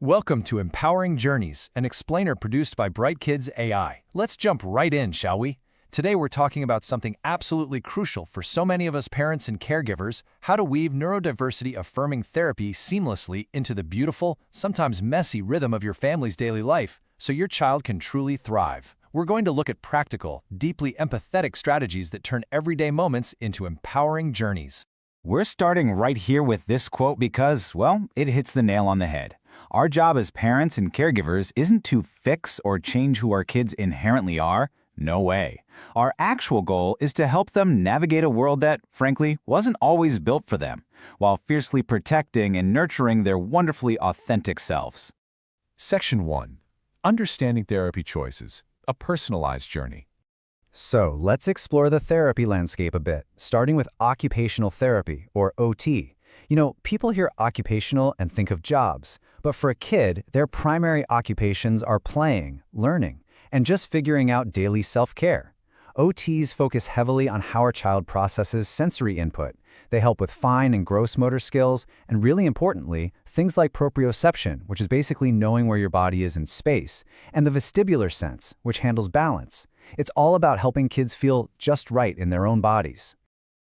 Welcome to Empowering Journeys, an explainer produced by Bright Kids AI. Let's jump right in, shall we? Today we're talking about something absolutely crucial for so many of us parents and caregivers: how to weave neurodiversity-affirming therapy seamlessly into the beautiful, sometimes messy rhythm of your family's daily life so your child can truly thrive. We're going to look at practical, deeply empathetic strategies that turn everyday moments into empowering journeys. We're starting right here with this quote because, well, it hits the nail on the head. Our job as parents and caregivers isn't to fix or change who our kids inherently are. No way. Our actual goal is to help them navigate a world that, frankly, wasn't always built for them, while fiercely protecting and nurturing their wonderfully authentic selves. Section 1. Understanding Therapy Choices, a Personalized Journey. So let's explore the therapy landscape a bit, starting with occupational therapy, or OT. People hear occupational and think of jobs, but for a kid, their primary occupations are playing, learning, and just figuring out daily self-care. OTs focus heavily on how our child processes sensory input. They help with fine and gross motor skills, and really importantly, things like proprioception, which is basically knowing where your body is in space, and the vestibular sense, which handles balance. It's all about helping kids feel just right in their own bodies.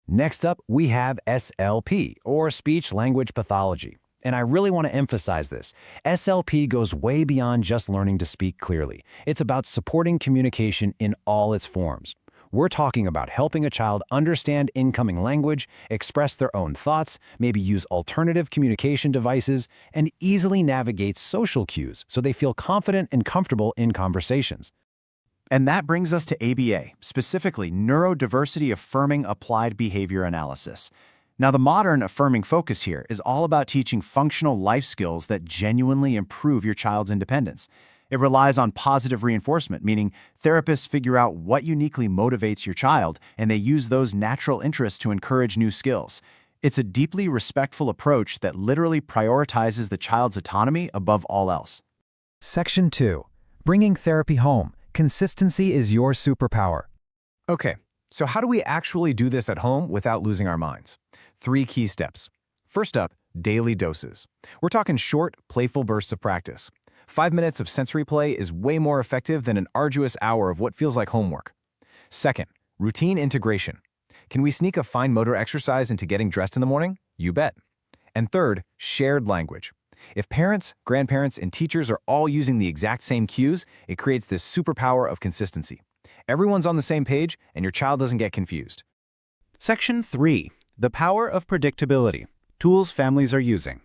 Next up, we have SLP, or Speech-Language Pathology. And I really want to emphasize this. SLP goes way beyond just learning to speak clearly. It's about supporting communication in all its forms. We're talking about helping a child understand incoming language, express their own thoughts, maybe use alternative communication devices, and easily navigate social cues so they feel confident and comfortable in conversations. And that brings us to ABA, specifically Neurodiversity-Affirming Applied Behavior Analysis. Now, the modern affirming focus here is all about teaching functional life skills that genuinely improve your child's independence. It relies on positive reinforcement, meaning therapists figure out what uniquely motivates your child, and they use those natural interests to encourage new skills. It's a deeply respectful approach that literally prioritizes the child's autonomy above all else. Section 2. Bringing therapy home. Consistency is your superpower. Okay, so how do we actually do this at home without losing our minds? 3 key steps. First up, daily doses. We're talking short, playful bursts of practice. 5 minutes of sensory play is way more effective than an arduous hour of what feels like homework. Second, routine integration. Can we sneak a fine motor exercise into getting dressed in the morning? You bet. And third, shared language. If parents, grandparents, and teachers are all using the exact same cues, it creates this superpower of consistency. Everyone's on the same page, and your child doesn't get confused. Section 3. The Power of Predictability. Tools families are using.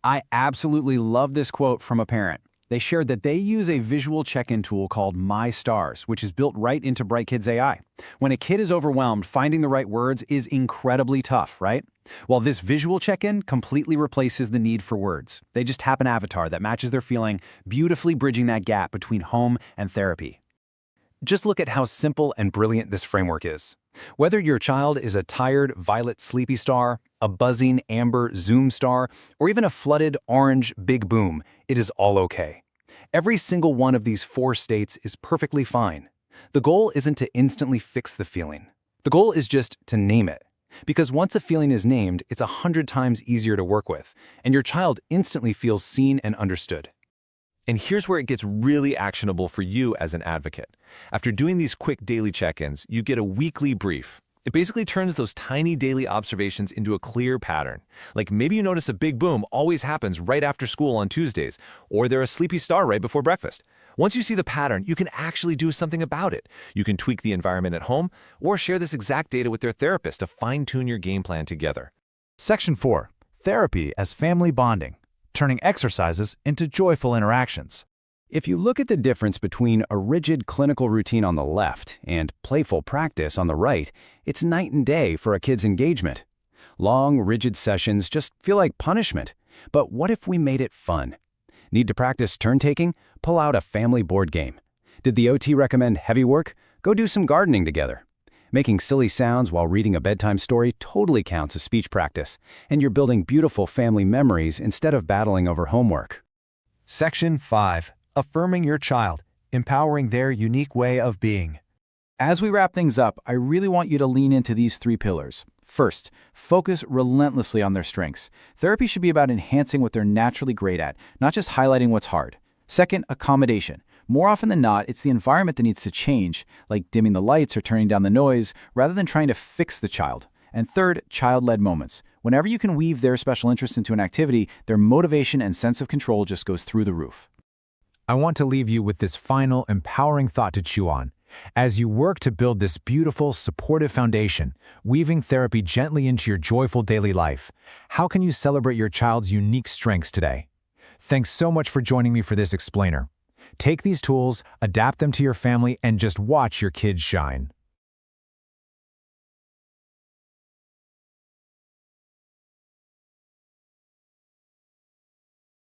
I absolutely love this quote from a parent. They shared that they use a visual check-in tool called My Stars, which is built right into Bright Kids AI. When a kid is overwhelmed, finding the right words is incredibly tough, right? Well, this visual check-in completely replaces the need for words. They just have an avatar that matches their feeling, beautifully bridging that gap between home and therapy. Just look at how simple and brilliant this framework is. Whether your child is a tired violet sleepy star, a buzzing amber zoom star, or even a flooded orange big boom, it is all okay. Every single one of these 4 states is perfectly fine. The goal isn't to instantly fix the feeling. The goal is just to name it. Because once a feeling is named, it's 100 times easier to work with, and your child instantly feels seen and understood. And here's where it gets really actionable for you as an advocate. After doing these quick daily check-ins, you get a weekly brief. It basically turns those tiny daily observations into a clear pattern. Like maybe you notice a big boom always happens right after school on Tuesdays, or they're a sleepy star right before breakfast. Once you see the pattern, you can actually do something about it. You can tweak the environment at home, or share this exact data with their therapist to fine-tune your game plan together. Section 4. Therapy as Family Bonding, turning exercises into joyful interactions. If you look at the difference between a rigid clinical routine on the left and playful practice on the right, it's night and day for a kid's engagement. Long, rigid sessions just feel like punishment. But what if we made it fun? Need to practice turn-taking? Pull out a family board game. Did the OT recommend heavy work? Go do some gardening together. Making silly sounds while reading a bedtime story totally counts as speech practice, and you're building beautiful family memories instead of battling over homework. Section 5. Affirming your child, empowering their unique way of being. As we wrap things up, I really want you to lean into these 3 pillars. First, focus relentlessly on their strengths. Therapy should be about enhancing what they're naturally great at, not just highlighting what's hard. Second, accommodation. More often than not, it's the environment that needs to change, like dimming the lights or turning down the noise, rather than trying to fix the child. And third, child-led moments. Whenever you can weave their special interests into an activity, their motivation and sense of control just goes through the roof. I want to leave you with this final, empowering thought to chew on. As you work to build this beautiful, supportive foundation, weaving therapy gently into your joyful daily life, how can you celebrate your child's unique strengths today? Thanks so much for joining me for this explainer. Take these tools, adapt them to your family, and just watch your kids shine.